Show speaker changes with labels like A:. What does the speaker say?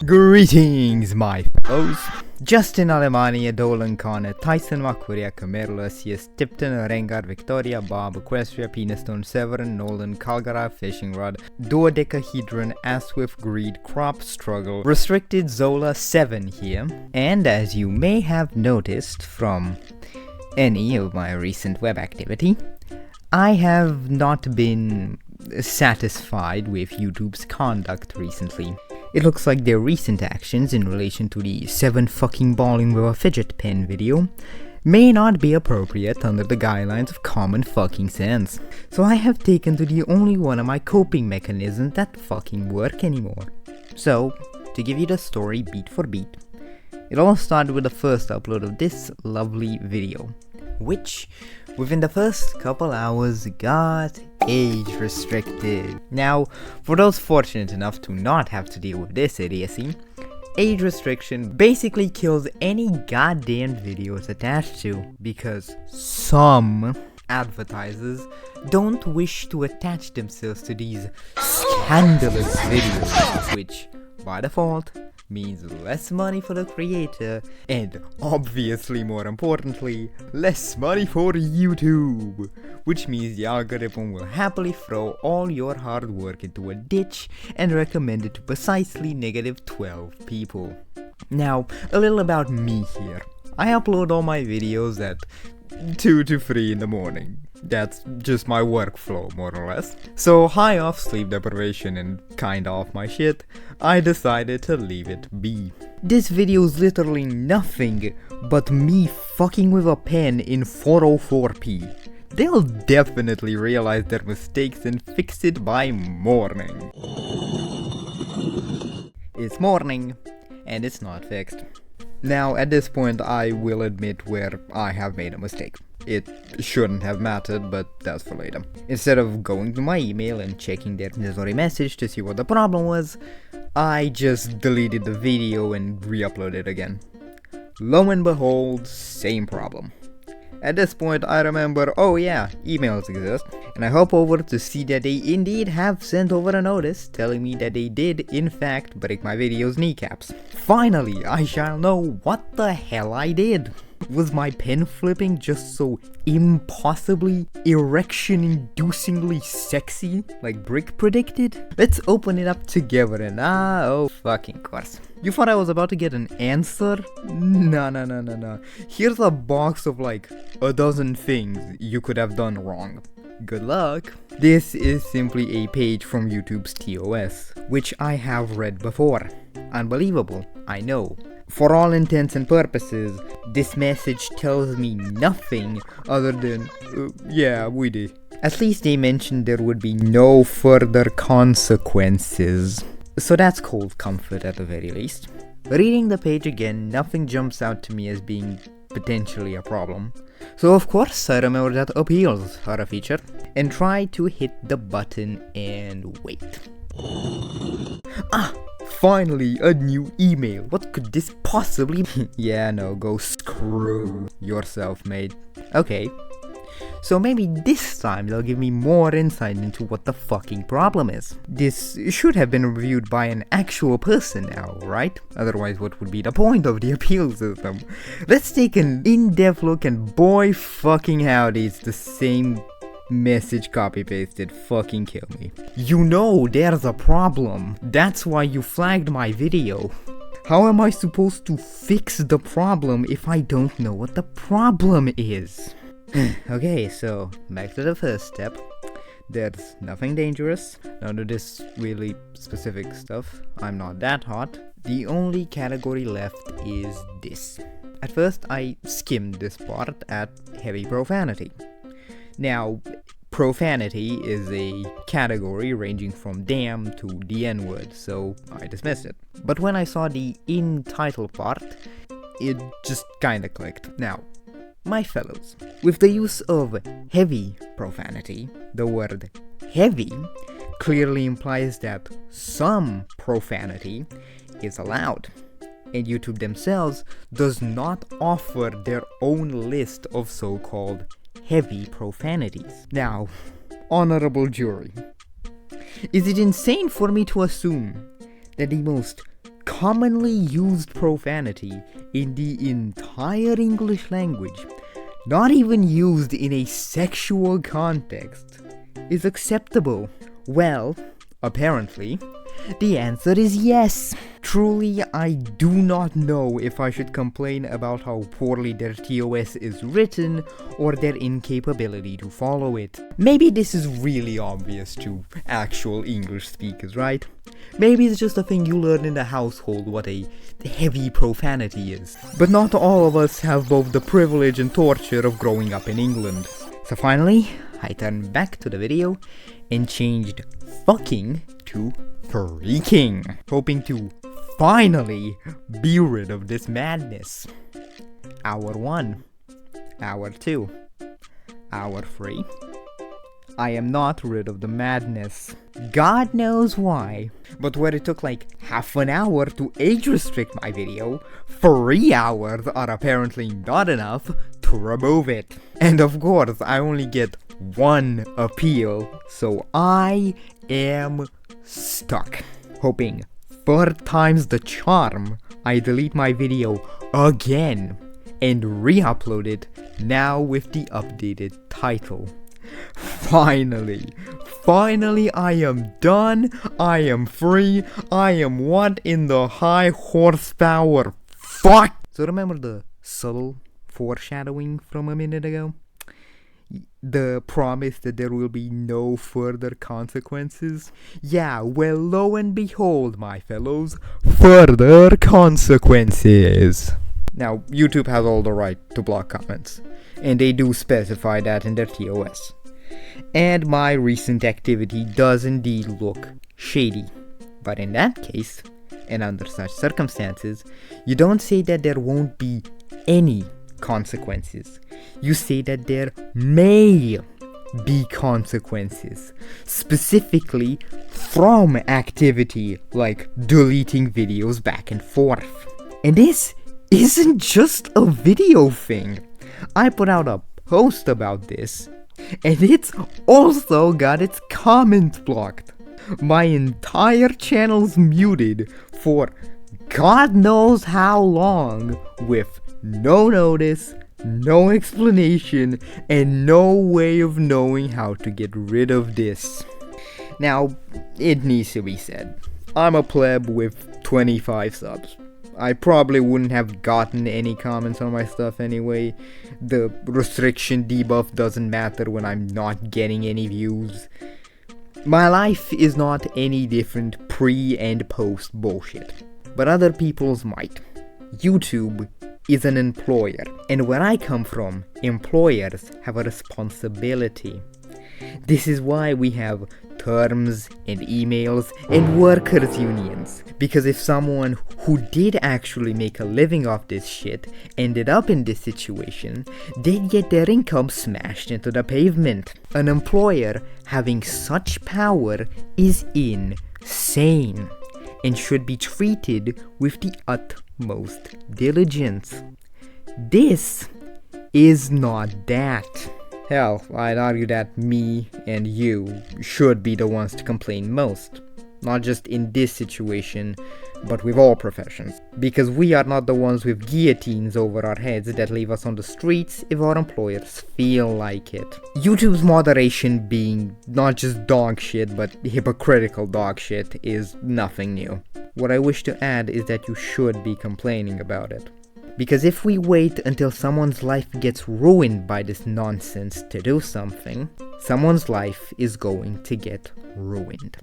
A: Greetings, my fellows! Justin Alemania, Dolan Connor, Tyson Makuria, Camerlus, Tipton, Rengar, Victoria, Bob, Equestria, Penistone, Severin, Nolan, Calgara, Fishing Rod, Duodecahedron, Aswift, Greed, Crop, Struggle, Restricted, Zola, 7 here. And as you may have noticed from any of my recent web activity, I have not been satisfied with YouTube's conduct recently. It looks like their recent actions in relation to the 7 fucking balling with a fidget pen video may not be appropriate under the guidelines of common fucking sense. So I have taken to the only one of my coping mechanisms that fucking work anymore. So, to give you the story beat for beat, it all started with the first upload of this lovely video, which within the first couple hours got age restricted. Now, for those fortunate enough to not have to deal with this idiocy, age restriction basically kills any goddamn videos attached to, because some advertisers don't wish to attach themselves to these scandalous videos, which by default means less money for the creator, and obviously more importantly, less money for YouTube, which means the algorithm will happily throw all your hard work into a ditch and recommend it to precisely -12 people. Now, a little about me here. I upload all my videos at 2 to 3 in the morning. That's just my workflow, more or less. So, high off sleep deprivation and kinda off my shit, I decided to leave it be. This video is literally nothing but me fucking with a pen in 404p. They'll definitely realize their mistakes and fix it by morning. It's morning, and it's not fixed. Now, at this point, I will admit where I have made a mistake. It shouldn't have mattered, but that's for later. Instead of going to my email and checking their necessary message to see what the problem was, I just deleted the video and re-uploaded it again. Lo and behold, same problem. At this point, I remember, oh yeah, emails exist, and I hop over to see that they indeed have sent over a notice telling me that they did, in fact, break my video's kneecaps. Finally, I shall know what the hell I did. Was my pen flipping just so impossibly, erection-inducingly sexy, like Brick predicted? Let's open it up together and oh fucking course. You thought I was about to get an answer? No. Here's a box of like a dozen things you could have done wrong. Good luck. This is simply a page from YouTube's TOS, which I have read before. Unbelievable, I know. For all intents and purposes, this message tells me nothing other than, yeah, we did. At least they mentioned there would be no further consequences. So that's cold comfort at the very least. Reading the page again, nothing jumps out to me as being potentially a problem. So of course I remember that appeals are a feature, and try to hit the button and wait. Finally, a new email. What could this possibly be? Yeah, no, go screw yourself, mate. Okay. So maybe this time they'll give me more insight into what the fucking problem is. This should have been reviewed by an actual person now, right? Otherwise, what would be the point of the appeal system? Let's take an in-depth look, and boy fucking howdy, it's the same message copy-pasted. Fucking kill me. You know there's a problem. That's why you flagged my video. How am I supposed to fix the problem if I don't know what the problem is? Okay, so back to the first step. There's nothing dangerous. None of this really specific stuff. I'm not that hot. The only category left is this. At first I skimmed this part at heavy profanity. Now, profanity is a category ranging from damn to the N-word, so I dismissed it. But when I saw the in title part, it just kinda clicked. Now, my fellows, with the use of heavy profanity, the word heavy clearly implies that some profanity is allowed. And YouTube themselves does not offer their own list of so-called heavy profanities. Now, honorable jury, is it insane for me to assume that the most commonly used profanity in the entire English language, not even used in a sexual context, is acceptable? Well, apparently, the answer is yes. Truly, I do not know if I should complain about how poorly their TOS is written or their incapability to follow it. Maybe this is really obvious to actual English speakers, right? Maybe it's just a thing you learn in the household what a heavy profanity is. But not all of us have both the privilege and torture of growing up in England. So finally, I turned back to the video and changed fucking to freaking, hoping to finally be rid of this madness. Hour 1, Hour 2, Hour 3. I am not rid of the madness. God knows why. But where it took like half an hour to age restrict my video, 3 hours are apparently not enough to remove it. And of course, I only get one appeal, so I am stuck. Hoping 4 times the charm, I delete my video again and re-upload it, now with the updated title. Finally, I am done, I am free, I am what in the high horsepower fuck? So remember the subtle foreshadowing from a minute ago? The promise that there will be no further consequences? Yeah, well, lo and behold, my fellows, further consequences. Now, YouTube has all the right to block comments, and they do specify that in their TOS. And my recent activity does indeed look shady. But in that case, and under such circumstances, you don't say that there won't be any consequences. You say that there may be consequences, specifically from activity like deleting videos back and forth. And this isn't just a video thing. I put out a post about this, and it's also got its comments blocked. My entire channel's muted for God knows how long, with no notice, no explanation, and no way of knowing how to get rid of this. Now, it needs to be said, I'm a pleb with 25 subs. I probably wouldn't have gotten any comments on my stuff anyway. The restriction debuff doesn't matter when I'm not getting any views. My life is not any different pre and post bullshit, but other people's might. YouTube is an employer, and where I come from, employers have a responsibility. This is why we have terms and emails and workers unions, because if someone who did actually make a living off this shit ended up in this situation, they'd get their income smashed into the pavement. An employer having such power is insane and should be treated with the utmost diligence. This is not that. Hell, I'd argue that me and you should be the ones to complain most. Not just in this situation, but with all professions. Because we are not the ones with guillotines over our heads that leave us on the streets if our employers feel like it. YouTube's moderation being not just dog shit, but hypocritical dog shit is nothing new. What I wish to add is that you should be complaining about it. Because if we wait until someone's life gets ruined by this nonsense to do something, someone's life is going to get ruined.